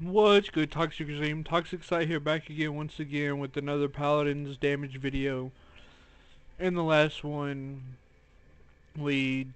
What's good, Toxic Regime? ToxicSight here, back again once again with another Paladins Damage video. In the last one, we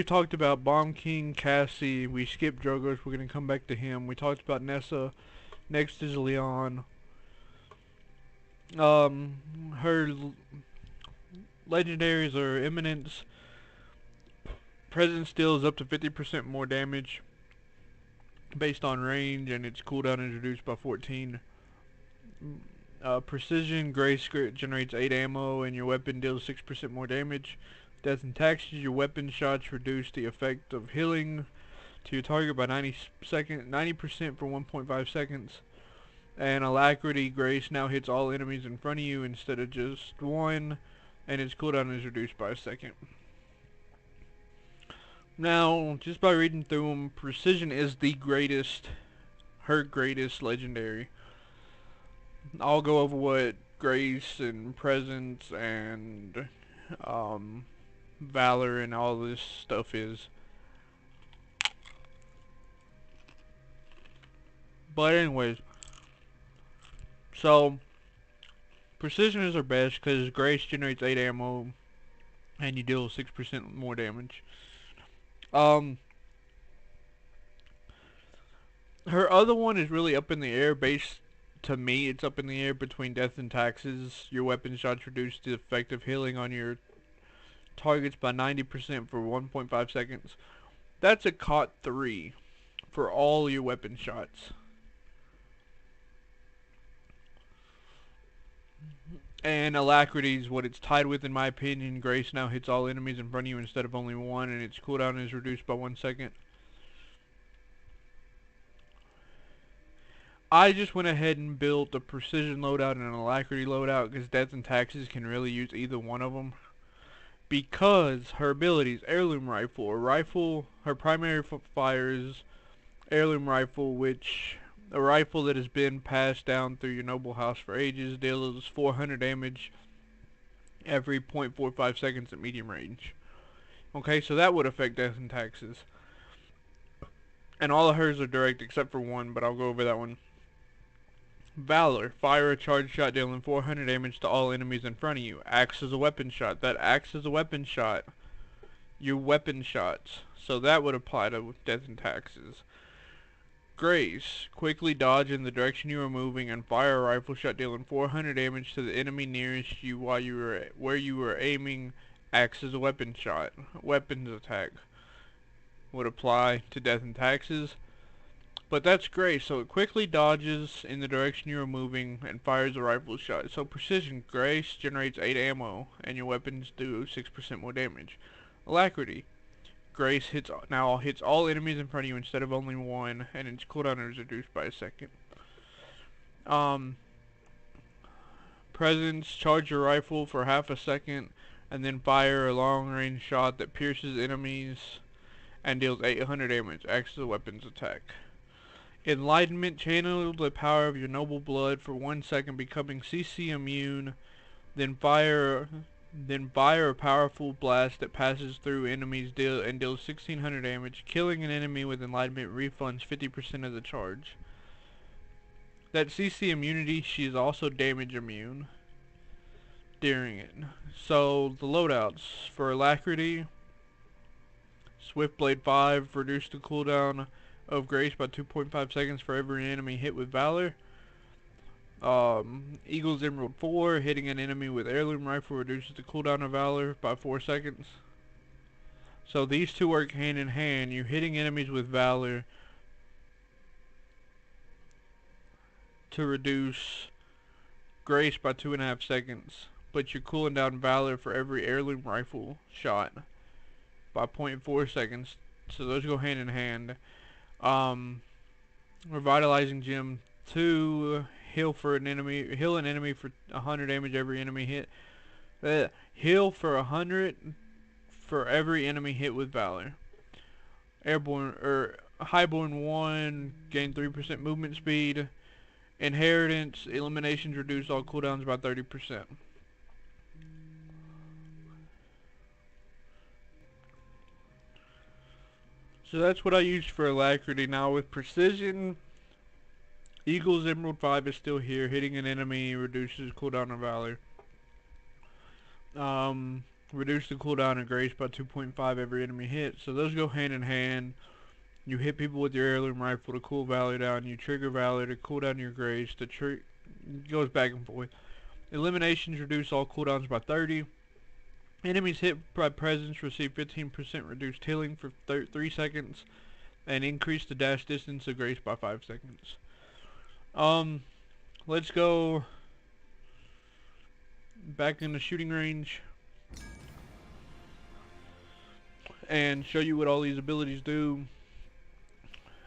talked about Bomb King, Cassie. We skipped Drogos. We're gonna come back to him. We talked about Nessa. Next is Lian. Her legendaries are Eminence. Presence deals up to 50% more damage based on range, and its cooldown is reduced by 14. Precision, Grace generates 8 ammo, and your weapon deals 6% more damage. Death and Taxes, your weapon shots reduce the effect of healing to your target by 90% for 1.5 seconds. And Alacrity, Grace now hits all enemies in front of you instead of just one, and its cooldown is reduced by a second. Now, just by reading through them, Precision is the greatest, her greatest legendary. I'll go over what Grace and Presence and Valor and all this stuff is. But anyways, so Precision is her best because Grace generates 8 ammo and you deal 6% more damage. Her other one is really up in the air. Based, to me, it's up in the air between Death and Taxes. Your weapon shots reduce the effective healing on your targets by 90% for 1.5 seconds. That's a COT 3 for all your weapon shots. And Alacrity is what it's tied with, in my opinion. Grace now hits all enemies in front of you instead of only one, and its cooldown is reduced by 1 second. I just went ahead and built a Precision loadout and an Alacrity loadout because Death and Taxes can really use either one of them. Because her abilities, Heirloom Rifle, her primary fire is Heirloom Rifle, which a rifle that has been passed down through your noble house for ages, deals 400 damage every 0.45 seconds at medium range. Okay, so that would affect Death and Taxes. And all of hers are direct except for one, but I'll go over that one. Valor, fire a charge shot dealing 400 damage to all enemies in front of you. Acts as a weapon shot. That acts as a weapon shot. Your weapon shots. So that would apply to Death and Taxes. Grace, quickly dodge in the direction you are moving and fire a rifle shot dealing 400 damage to the enemy nearest you while where you were aiming. Acts as a weapon shot. Weapons attack would apply to Death and Taxes. But that's Grace, so it quickly dodges in the direction you are moving and fires a rifle shot. So Precision, Grace generates 8 ammo and your weapons do 6% more damage. Alacrity, Grace now hits all enemies in front of you instead of only one, and its cooldown is reduced by a second. Presence, charge your rifle for half a second, and then fire a long-range shot that pierces enemies and deals 800 damage. Acts as a weapons attack. Enlightenment, channel the power of your noble blood for 1 second, becoming CC immune. Then fire a powerful blast that passes through enemies and deals 1600 damage. Killing an enemy with Enlightenment refunds 50% of the charge. That CC immunity, she is also damage immune during it. So the loadouts for Alacrity, Swift Blade 5, reduce the cooldown of Grace by 2.5 seconds for every enemy hit with Valor. Eagle's Emerald 4, hitting an enemy with Heirloom Rifle reduces the cooldown of Valor by 4 seconds. So these two work hand in hand. You're hitting enemies with Valor to reduce Grace by 2.5 seconds, but you're cooling down Valor for every Heirloom Rifle shot by 0.4 seconds. So those go hand in hand. Revitalizing Gem 2, heal an enemy for 100 damage every enemy hit. Heal for 100 for every enemy hit with Valor. Highborn 1, gain 3% movement speed. Inheritance, eliminations reduce all cooldowns by 30%. So that's what I used for Alacrity. Now with Precision, Eagle's Emerald 5 is still here. Hitting an enemy reduces cooldown of Valor. Reduce the cooldown of Grace by 2.5 every enemy hit. So those go hand in hand. You hit people with your heirloom rifle to cool Valor down. You trigger Valor to cool down your Grace. Goes back and forth. Eliminations reduce all cooldowns by 30. Enemies hit by presence receive 15% reduced healing for 3 seconds. And increase the dash distance of Grace by 5 seconds. Let's go back in the shooting range and show you what all these abilities do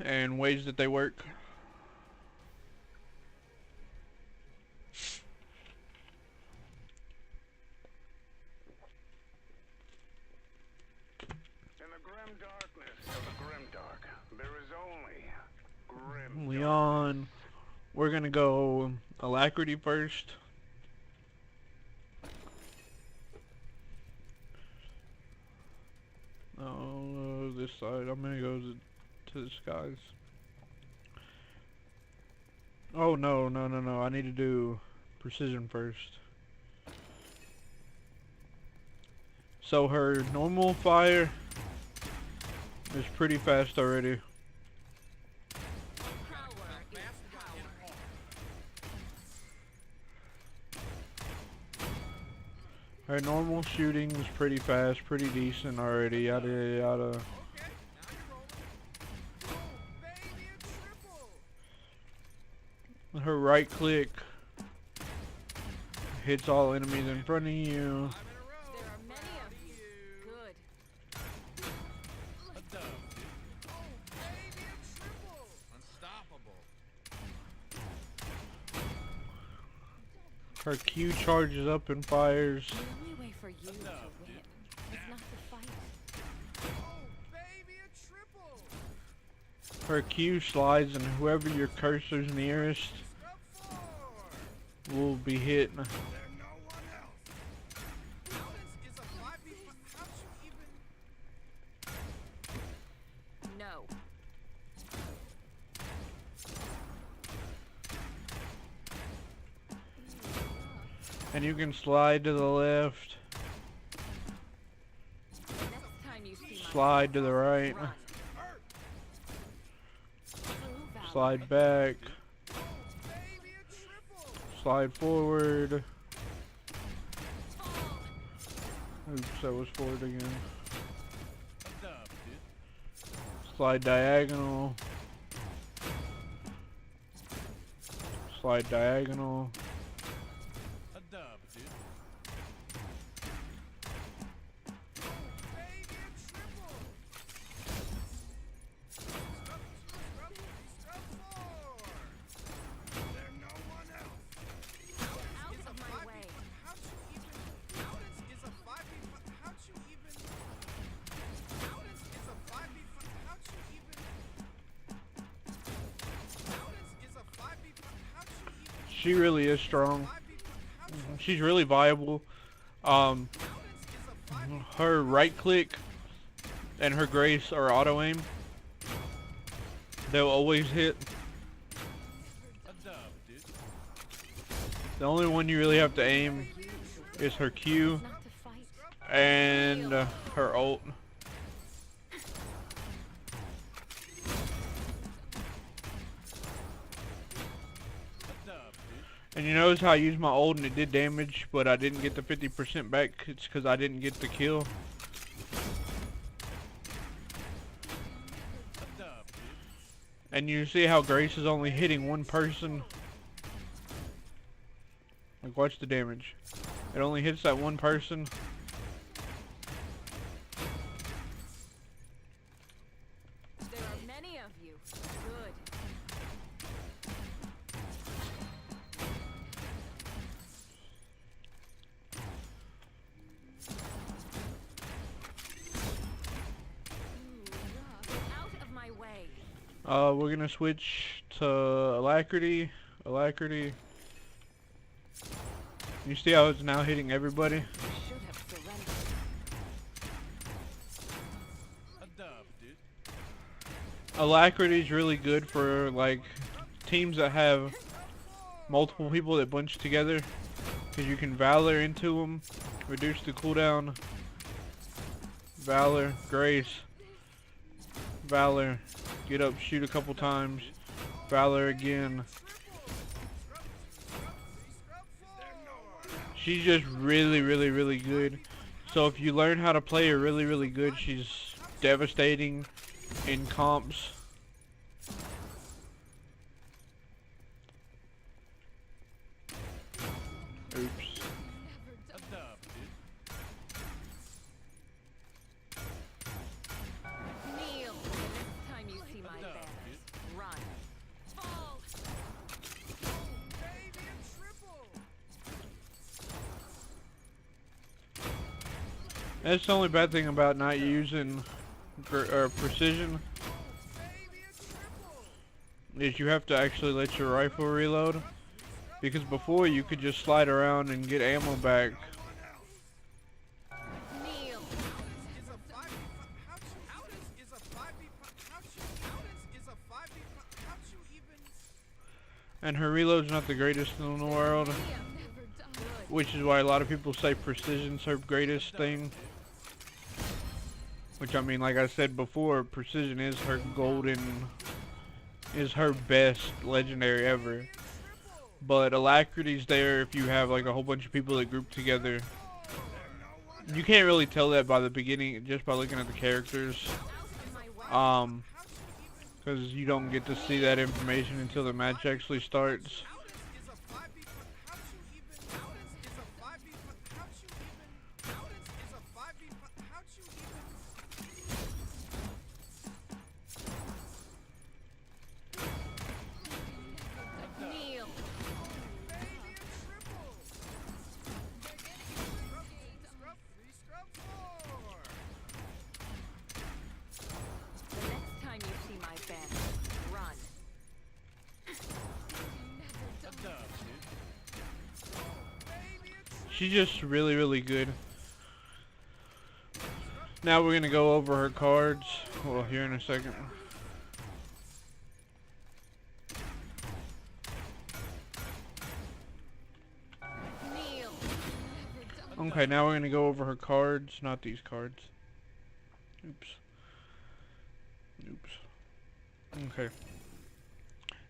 and ways that they work. In the grim darkness of the grim dark, there is only grim Lian. We're gonna go Alacrity first. Oh, this side. I'm gonna go to the skies. Oh no. I need to do precision first. So her normal fire is pretty fast already. Her normal shooting is pretty fast, pretty decent already, yada yada. Her right click hits all enemies in front of you. Her Q charges up and fires. The only way for you to win is not to fight. Her Q slides and whoever your cursor's nearest will be hit. No. And you can slide to the left, Next time you see my slide to the right, run. slide back, slide forward. Oops, that was forward again. Slide diagonal. Slide diagonal. Out of my way. She really is strong. She's really viable. Her right click and her Grace are auto aim. They'll always hit. The only one you really have to aim is her Q Not to fight. and her ult. And you notice how I used my ult and it did damage, but I didn't get the 50% back. It's because I didn't get the kill. And you see how Grace is only hitting one person. Like, watch the damage. It only hits that one person. There are many of you. Good. Out of my way. We're gonna switch to Alacrity. Alacrity. You see how it's now hitting everybody? Should have surrendered. Alacrity is really good for like teams that have multiple people that bunch together, because you can Valor into them, reduce the cooldown. Valor, Grace, Valor, get up, shoot a couple times, Valor again. She's just really, really, really good. So if you learn how to play her really, really good, she's devastating in comps. Oops. Kneel. Next time you see my banners, run. Fall. That's the only bad thing about not using precision, is you have to actually let your rifle reload, because before you could just slide around and get ammo back. Kneel. And her reload's not the greatest in the world, which is why a lot of people say precision's her greatest thing. Which, I mean, like I said before, precision is her is her best legendary ever. But alacrity's there if you have like a whole bunch of people that group together. You can't really tell that by the beginning, just by looking at the characters. Because you don't get to see that information until the match actually starts. Kneel. The next time you see my banners, run. She's just really, really good. Now we're gonna go over her cards. Well, here in a second. Kneel. Okay, now we're gonna go over her cards, not these cards. Oops. Oops. Okay.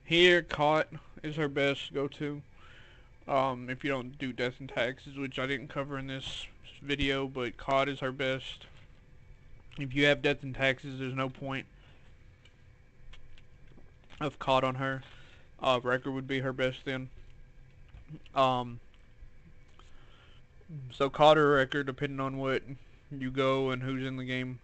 Here, Caught is her best go-to. If you don't do death and taxes, which I didn't cover in this video, but Caught is her best. If you have death and taxes, there's no point of Caught on her. Record would be her best then. So Caught or Record, depending on what you go and who's in the game.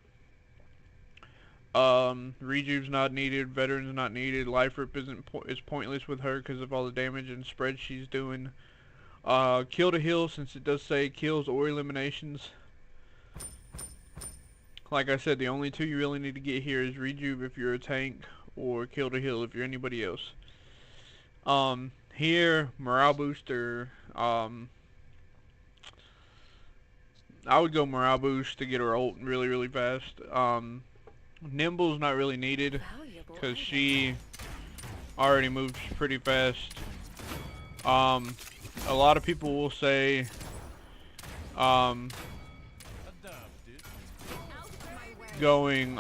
Rejuve's not needed, Veteran's not needed, Life Rip is pointless with her because of all the damage and spread she's doing. Kill to heal, since it does say kills or eliminations. Like I said, the only two you really need to get here is Rejuve if you're a tank, or Kill to heal if you're anybody else. Here, Morale Booster, I would go Morale Boost to get her ult really, really fast. Nimble's not really needed because she already moves pretty fast. A lot of people will say going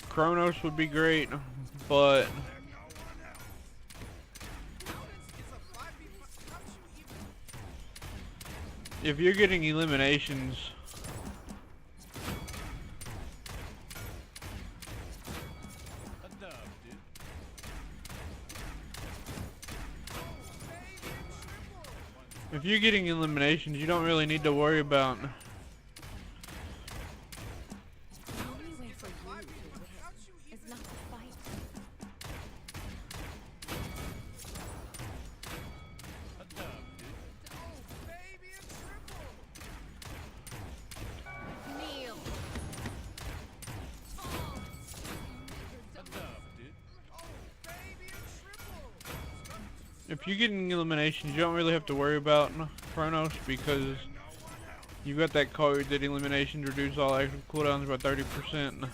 Chronos would be great, but if you're getting eliminations, you don't really need to worry about The only way for you to win is not to fight. Kneel. if you're getting eliminations, you don't really have to worry about Chronos, because you've got that card that eliminations reduce all active cooldowns by 30%.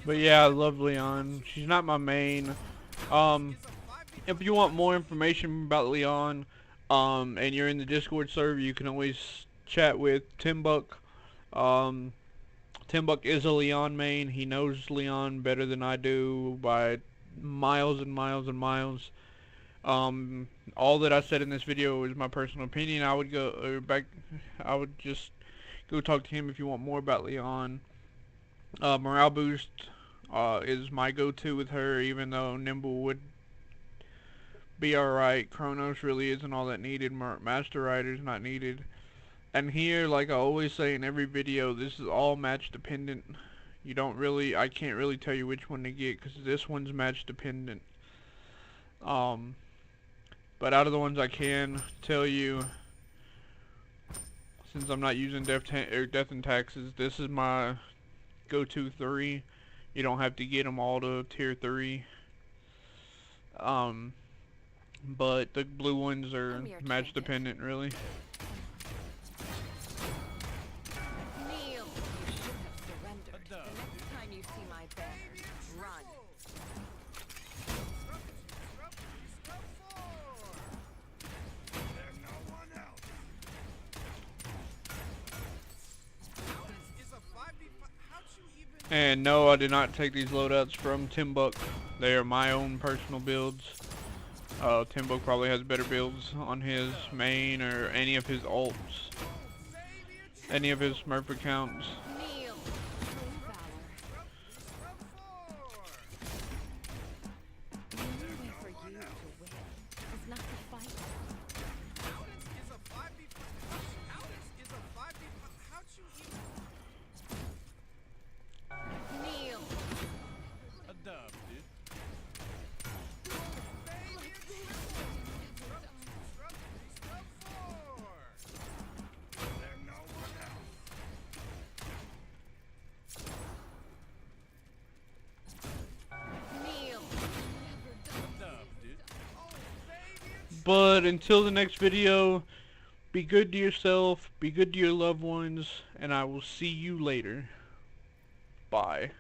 But yeah, I love Lian. She's not my main. If you want more information about Lian, and you're in the Discord server, you can always chat with Timbuck. Timbuck is a Lian main. He knows Lian better than I do by miles and miles and miles. All that I said in this video is my personal opinion. I would I would just go talk to him if you want more about Lian. Morale boost is my go-to with her, even though Nimble would be alright. Chronos really isn't all that needed. Master Rider's not needed. And here, like I always say in every video, this is all match dependent. I can't really tell you which one to get, because this one's match dependent. But out of the ones I can tell you, since I'm not using Death and Taxes, this is my go-to 3. You don't have to get them all to tier 3. But the blue ones are match dependent, really. Kneel. You should have surrendered. The next time you see my banners, run. There's no one else. And no, I did not take these loadouts from Timbuck. They are my own personal builds. Timbuck probably has better builds on his main or any of his ults. Any of his Smurf accounts. Kneel. True valor. The only way for you to win is not to fight. Kneel. There's no one else. Kneel. But until the next video, be good to yourself, be good to your loved ones, and I will see you later. Bye.